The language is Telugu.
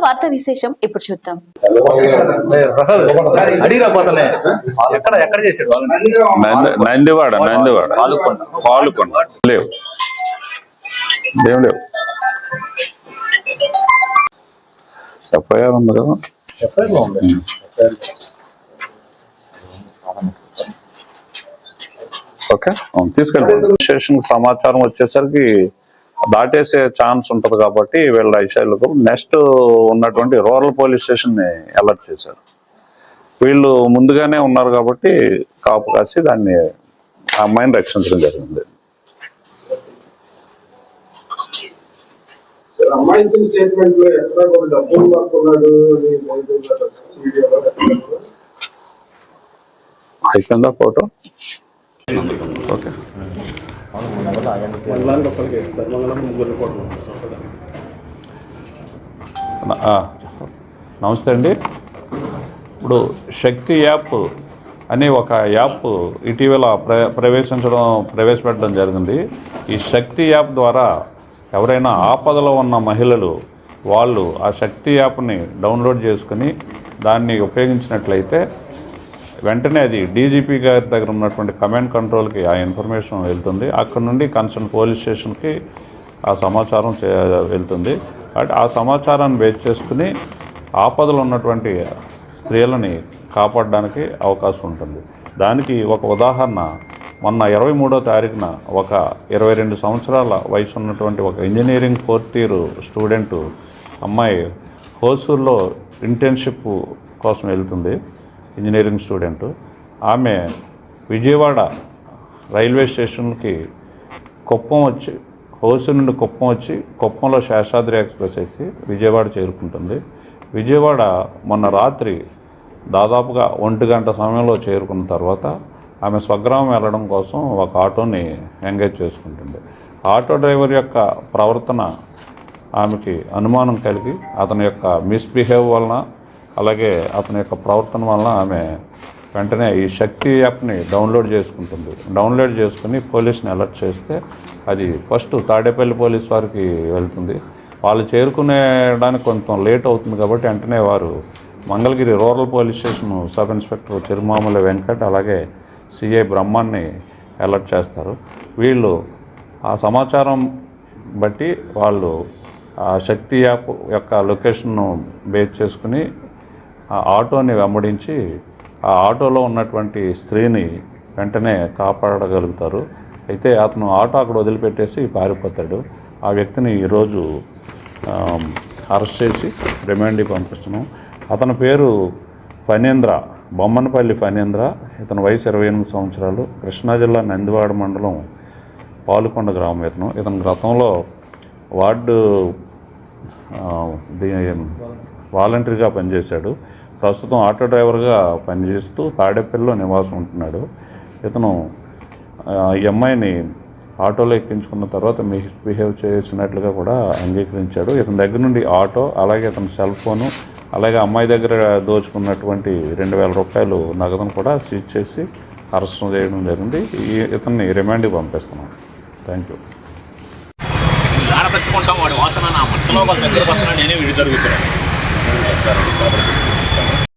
వార్తా విశేషం ఇప్పుడు చూద్దాం. నందివాడ పాలుకొండ లేవు ఏం లేవు. ఎఫ్ఐఆర్ ఉంది కదా, ఓకే తీసుకెళ్ళి స్టేషన్ సమాచారం వచ్చేసరికి దాటేసే ఛాన్స్ ఉంటుంది కాబట్టి వీళ్ళ విషయాలకు నెక్స్ట్ ఉన్నటువంటి రూరల్ పోలీస్ స్టేషన్ ని అలర్ట్ చేశారు. వీళ్ళు ముందుగానే ఉన్నారు కాబట్టి కాపు కాసి దాన్ని ఆ అమ్మాయిని రక్షించడం జరిగింది. అయిపోయిందా ఫోటో? ఓకే నమస్తే అండి. ఇప్పుడు శక్తి యాప్ అనే ఒక యాప్ ఇటీవల ప్రవేశపెట్టడం జరిగింది. ఈ శక్తి యాప్ ద్వారా ఎవరైనా ఆపదలో ఉన్న మహిళలు వాళ్ళు ఆ శక్తి యాప్ని డౌన్లోడ్ చేసుకుని దాన్ని ఉపయోగించినట్లయితే వెంటనే అది డీజీపీ గారి దగ్గర ఉన్నటువంటి కమాండ్ కంట్రోల్కి ఆ ఇన్ఫర్మేషన్ వెళ్తుంది. అక్కడ నుండి కన్సర్న్ పోలీస్ స్టేషన్కి ఆ సమాచారం వెళ్తుంది. ఆ సమాచారాన్ని బేస్ చేసుకుని ఆపదలు ఉన్నటువంటి స్త్రీలని కాపాడడానికి అవకాశం ఉంటుంది. దానికి ఒక ఉదాహరణ, మొన్న 23వ తారీఖున ఒక 22 సంవత్సరాల వయసు ఉన్నటువంటి ఒక ఇంజనీరింగ్ 4th ఇయర్ స్టూడెంటు అమ్మాయి హోసూర్లో ఇంటర్న్షిప్ కోసం వెళ్తుంది. ఇంజనీరింగ్ స్టూడెంటు ఆమె విజయవాడ రైల్వే స్టేషన్కి కుప్పం వచ్చి, హోసూరు నుండి కుప్పం వచ్చి కుప్పంలో శేషాద్రి ఎక్స్ప్రెస్ ఎక్కి విజయవాడ చేరుకుంటుంది. విజయవాడ మొన్న రాత్రి దాదాపుగా 1 గంట సమయంలో చేరుకున్న తర్వాత ఆమె స్వగ్రామం వెళ్ళడం కోసం ఒక ఆటోని ఎంగేజ్ చేసుకుంటుంది. ఆటో డ్రైవర్ యొక్క ప్రవర్తన ఆమెకి అనుమానం కలిగి అతని యొక్క మిస్బిహేవ్ వలన, అలాగే అతని యొక్క ప్రవర్తన వలన ఆమె వెంటనే ఈ శక్తి యాప్ని డౌన్లోడ్ చేసుకుంటుంది. డౌన్లోడ్ చేసుకుని పోలీస్ని అలర్ట్ చేస్తే అది ఫస్ట్ తాడేపల్లి పోలీస్ వారికి వెళ్తుంది. వాళ్ళు చేరుకునేడానికి కొంచెం లేట్ అవుతుంది కాబట్టి వెంటనే వారు Mangalagiri rural police station sub inspector Chirumamula Venkat అలాగే సిఐ బ్రహ్మాన్ని అలర్ట్ చేస్తారు. వీళ్ళు ఆ సమాచారం బట్టి వాళ్ళు ఆ శక్తి యాప్ యొక్క లొకేషన్ను బేస్ చేసుకుని ఆ ఆటోని వెంబడించి ఆ ఆటోలో ఉన్నటువంటి స్త్రీని వెంటనే కాపాడగలుగుతారు. అయితే అతను ఆటో అక్కడ వదిలిపెట్టేసి పారిపోతాడు. ఆ వ్యక్తిని ఈరోజు అరెస్ట్ చేసి రిమాండ్కి పంపిస్తున్నాం. అతని పేరు ఫణీంద్ర, బొమ్మనపల్లి ఫణీంద్ర. ఇతని వయసు 28 సంవత్సరాలు. కృష్ణా జిల్లా నందివాడ మండలం పాలుకొండ గ్రామం. ఇతను గతంలో వార్డు వాలంటరీగా పనిచేశాడు. ప్రస్తుతం ఆటో డ్రైవర్గా పనిచేస్తూ తాడేపల్లిలో నివాసం ఉంటున్నాడు. ఇతను ఈ అమ్మాయిని ఆటోలో ఎక్కించుకున్న తర్వాత మిస్బిహేవ్ చేసినట్లుగా కూడా అంగీకరించాడు. ఇతని దగ్గర నుండి ఆటో, అలాగే ఇతని సెల్ ఫోను, అలాగే అమ్మాయి దగ్గర దోచుకున్నటువంటి 2000 రూపాయలు నగదును కూడా సీజ్ చేసి అరెస్ట్ చేయడం జరిగింది. ఇతన్ని రిమాండ్కి పంపిస్తున్నాం. Thank you. ఆడపెట్టుకుంటాం వాడి వాసన నా మట్టలో వాళ్ళ దగ్గరకు వస్తున్నా నేనే వీడి జరుగుతున్నాను.